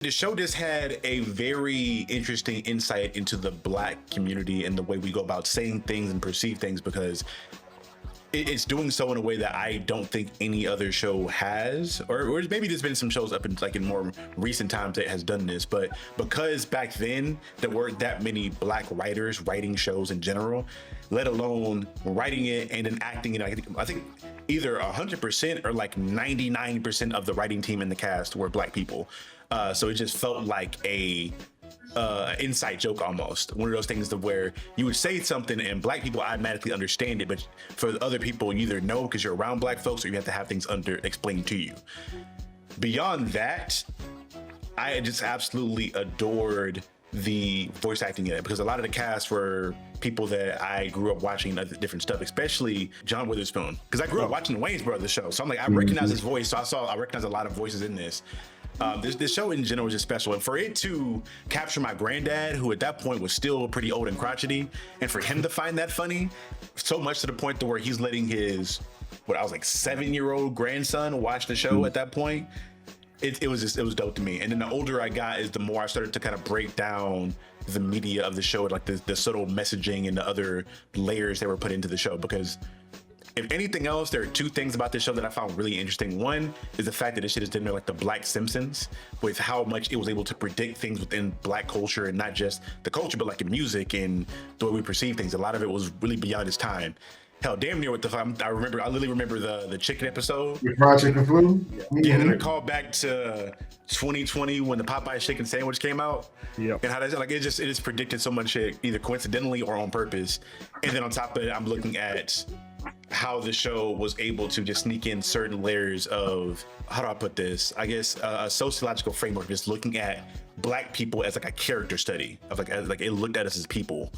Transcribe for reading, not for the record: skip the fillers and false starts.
The show just had a very interesting insight into the Black community and the way we go about saying things and perceive things, because it's doing so in a way that I don't think any other show has, or maybe there's been some shows up in more recent times that has done this, but because back then there weren't that many Black writers writing shows in general, let alone writing it and then acting it. I think either 100% or like 99% of the writing team and the cast were Black people. So it just felt like a inside joke, almost one of those things where you would say something and Black people automatically understand it, but for the other people, you either know because you're around Black folks or you have to have things explained to you. Beyond that, I just absolutely adored the voice acting in it, because a lot of the cast were people that I grew up watching other different stuff, especially John Witherspoon, because I grew up watching the Wayans Brothers show, so I'm like, I recognize his voice, so I recognize a lot of voices in this. This show in general is just special, and for it to capture my granddad, who at that point was still pretty old and crotchety, and for him to find that funny, so much to the point to where he's letting his, I was like 7-year-old grandson watch the show at that point. It was dope to me. And then the older I got, is the more I started to kind of break down the media of the show, like the subtle messaging and the other layers that were put into the show. Because if anything else, there are two things about this show that I found really interesting. One is the fact that this shit is like the Black Simpsons, with how much it was able to predict things within Black culture, and not just the culture, but like in music and the way we perceive things. A lot of it was really beyond its time. Hell, damn near what the fuck. I literally remember the chicken episode. With fried chicken flu? Yeah, then I called back to 2020 when the Popeye chicken sandwich came out. Yep. And how that's like, it just predicted so much shit, either coincidentally or on purpose. And then on top of it, I'm looking at how the show was able to just sneak in certain layers of, how do I put this? I guess a sociological framework, just looking at Black people as like a character study of like it looked at us as people.